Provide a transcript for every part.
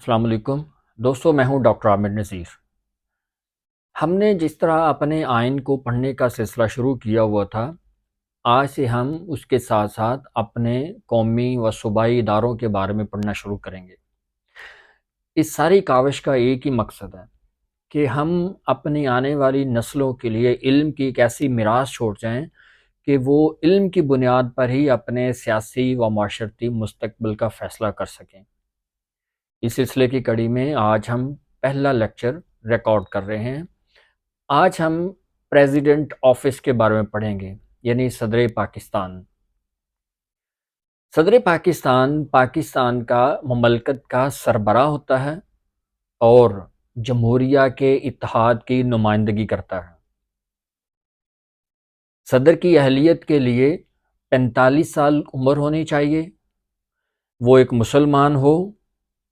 السلام علیکم دوستو، میں ہوں ڈاکٹر عامر نذیر۔ ہم نے جس طرح اپنے آئین کو پڑھنے کا سلسلہ شروع کیا ہوا تھا، آج سے ہم اس کے ساتھ ساتھ اپنے قومی و صوبائی اداروں کے بارے میں پڑھنا شروع کریں گے۔ اس ساری کاوش کا ایک ہی مقصد ہے کہ ہم اپنی آنے والی نسلوں کے لیے علم کی ایک ایسی میراث چھوڑ جائیں کہ وہ علم کی بنیاد پر ہی اپنے سیاسی و معاشرتی مستقبل کا فیصلہ کر سکیں۔ اس سلسلے کی کڑی میں آج ہم پہلا لیکچر ریکارڈ کر رہے ہیں۔ آج ہم پریزیڈنٹ آفس کے بارے میں پڑھیں گے، یعنی صدر پاکستان۔ صدر پاکستان پاکستان کا مملکت کا سربراہ ہوتا ہے اور جمہوریہ کے اتحاد کی نمائندگی کرتا ہے۔ صدر کی اہلیت کے لیے 45 سال عمر ہونی چاہیے، وہ ایک مسلمان ہو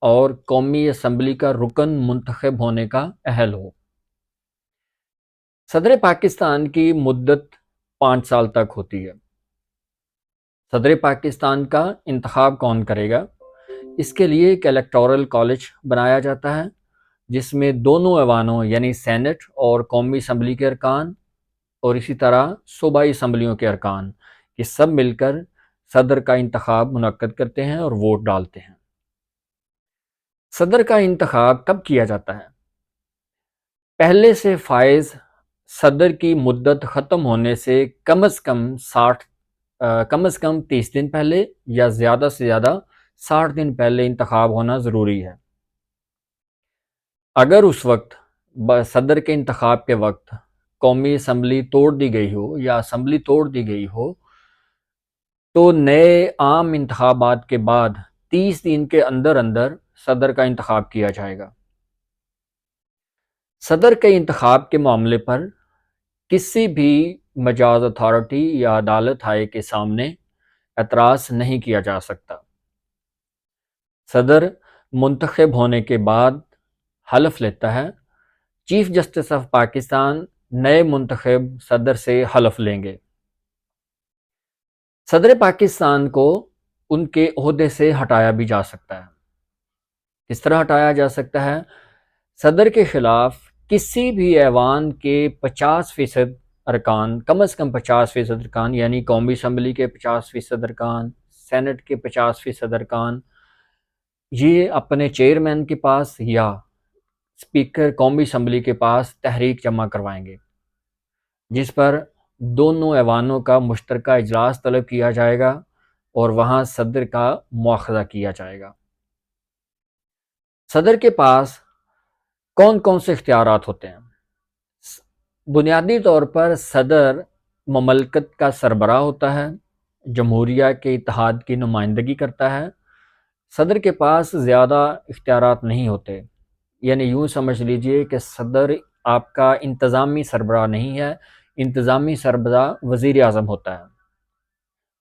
اور قومی اسمبلی کا رکن منتخب ہونے کا اہل ہو۔ صدر پاکستان کی مدت 5 سال تک ہوتی ہے۔ صدر پاکستان کا انتخاب کون کرے گا؟ اس کے لیے ایک الیکٹورل کالج بنایا جاتا ہے جس میں دونوں ایوانوں یعنی سینٹ اور قومی اسمبلی کے ارکان اور اسی طرح صوبائی اسمبلیوں کے ارکان یہ سب مل کر صدر کا انتخاب منعقد کرتے ہیں اور ووٹ ڈالتے ہیں۔ صدر کا انتخاب کب کیا جاتا ہے؟ پہلے سے فائز صدر کی مدت ختم ہونے سے کم از کم 30 دن پہلے یا زیادہ سے زیادہ 60 دن پہلے انتخاب ہونا ضروری ہے۔ اگر اس وقت صدر کے انتخاب کے وقت قومی اسمبلی توڑ دی گئی ہو یا اسمبلی توڑ دی گئی ہو تو نئے عام انتخابات کے بعد 30 دن کے اندر صدر کا انتخاب کیا جائے گا۔ صدر کے انتخاب کے معاملے پر کسی بھی مجاز اتھارٹی یا عدالت کے سامنے اعتراض نہیں کیا جا سکتا۔ صدر منتخب ہونے کے بعد حلف لیتا ہے۔ چیف جسٹس آف پاکستان نئے منتخب صدر سے حلف لیں گے۔ صدر پاکستان کو ان کے عہدے سے ہٹایا بھی جا سکتا ہے۔ کس طرح ہٹایا جا سکتا ہے؟ صدر کے خلاف کسی بھی ایوان کے 50% ارکان، کم از کم 50% ارکان یعنی قومی اسمبلی کے 50% ارکان، سینٹ کے 50% ارکان، یہ اپنے چیئرمین کے پاس یا اسپیکر قومی اسمبلی کے پاس تحریک جمع کروائیں گے، جس پر دونوں ایوانوں کا مشترکہ اجلاس طلب کیا جائے گا اور وہاں صدر کا مواخذہ کیا جائے گا۔ صدر کے پاس کون کون سے اختیارات ہوتے ہیں؟ بنیادی طور پر صدر مملکت کا سربراہ ہوتا ہے، جمہوریہ کے اتحاد کی نمائندگی کرتا ہے۔ صدر کے پاس زیادہ اختیارات نہیں ہوتے، یعنی یوں سمجھ لیجئے کہ صدر آپ کا انتظامی سربراہ نہیں ہے، انتظامی سربراہ وزیر اعظم ہوتا ہے،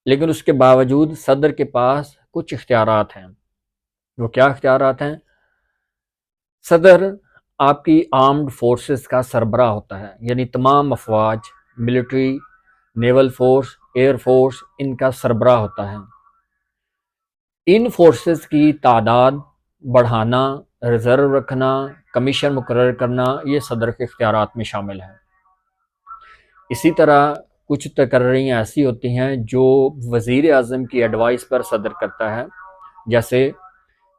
لیکن اس کے باوجود صدر کے پاس کچھ اختیارات ہیں۔ وہ کیا اختیارات ہیں؟ صدر آپ کی آرمڈ فورسز کا سربراہ ہوتا ہے، یعنی تمام افواج، military, naval force, air force, ان کا سربراہ ہوتا ہے۔ ان فورسز کی تعداد بڑھانا، ریزرو رکھنا، کمیشن مقرر کرنا، یہ صدر کے اختیارات میں شامل ہے۔ اسی طرح کچھ تقرریاں ایسی ہوتی ہیں جو وزیر اعظم کی ایڈوائس پر صدر کرتا ہے، جیسے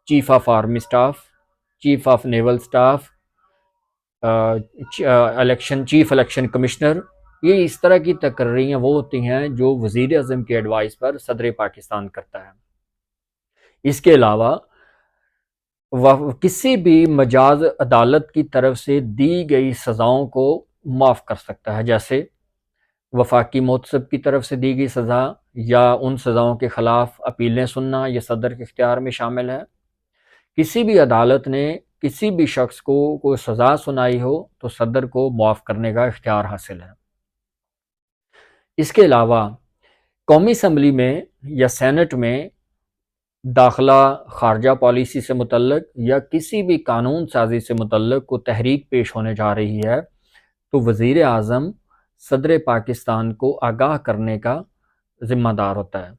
chief of army staff, chief of naval staff, chief election commissioner, یہ اس طرح کی تقرریاں وہ ہوتی ہیں جو وزیر اعظم کی ایڈوائس پر صدر پاکستان کرتا ہے۔ اس کے علاوہ کسی بھی مجاز عدالت کی طرف سے دی گئی سزاؤں کو معاف کر سکتا ہے، جیسے وفاقی محتسب کی طرف سے دی گئی سزا یا ان سزاؤں کے خلاف اپیلیں سننا، یہ صدر کے اختیار میں شامل ہے۔ کسی بھی عدالت نے کسی بھی شخص کو کوئی سزا سنائی ہو تو صدر کو معاف کرنے کا اختیار حاصل ہے۔ اس کے علاوہ قومی اسمبلی میں یا سینٹ میں داخلہ، خارجہ پالیسی سے متعلق یا کسی بھی قانون سازی سے متعلق کو تحریک پیش ہونے جا رہی ہے تو وزیر اعظم صدر پاکستان کو آگاہ کرنے کا ذمہ دار ہوتا ہے۔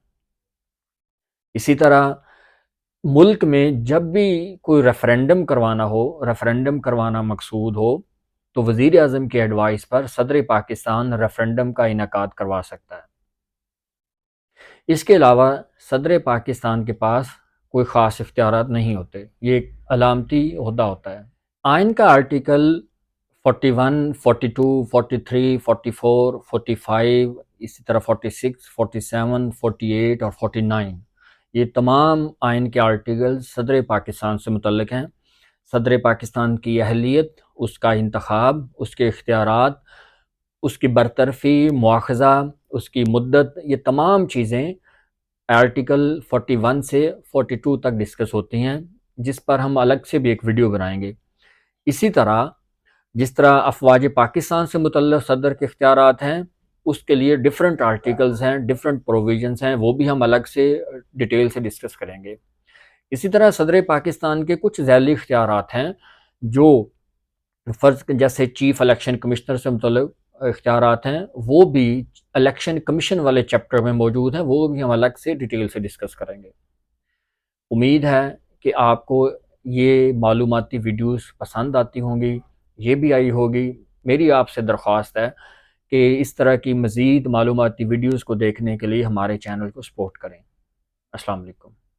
اسی طرح ملک میں جب بھی کوئی ریفرینڈم کروانا ہو، ریفرینڈم کروانا مقصود ہو، تو وزیر اعظم کی ایڈوائس پر صدر پاکستان ریفرینڈم کا انعقاد کروا سکتا ہے۔ اس کے علاوہ صدر پاکستان کے پاس کوئی خاص اختیارات نہیں ہوتے، یہ ایک علامتی عہدہ ہوتا ہے۔ آئین کا آرٹیکل 41، 42، 43، 44، 45، اسی طرح 46، 47، 48 اور 49، یہ تمام آئین کے آرٹیکل صدر پاکستان سے متعلق ہیں۔ صدر پاکستان کی اہلیت، اس کا انتخاب، اس کے اختیارات، اس کی برطرفی، مواخذہ، اس کی مدت، یہ تمام چیزیں آرٹیکل 41 سے 42 تک ڈسکس ہوتی ہیں، جس پر ہم الگ سے بھی ایک ویڈیو بنائیں گے۔ اسی طرح جس طرح افواج پاکستان سے متعلق صدر کے اختیارات ہیں، اس کے لیے ڈیفرنٹ آرٹیکلز ہیں، ڈیفرنٹ پروویژنز ہیں، وہ بھی ہم الگ سے ڈیٹیل سے ڈسکس کریں گے۔ اسی طرح صدر پاکستان کے کچھ ذیلی اختیارات ہیں جو فرض جیسے چیف الیکشن کمشنر سے متعلق اختیارات ہیں، وہ بھی الیکشن کمیشن والے چیپٹر میں موجود ہیں، وہ بھی ہم الگ سے ڈیٹیل سے ڈسکس کریں گے۔ امید ہے کہ آپ کو یہ معلوماتی ویڈیوز پسند آتی ہوں گی، یہ بھی آئی ہوگی۔ میری آپ سے درخواست ہے کہ اس طرح کی مزید معلوماتی ویڈیوز کو دیکھنے کے لیے ہمارے چینل کو سپورٹ کریں۔ السلام علیکم۔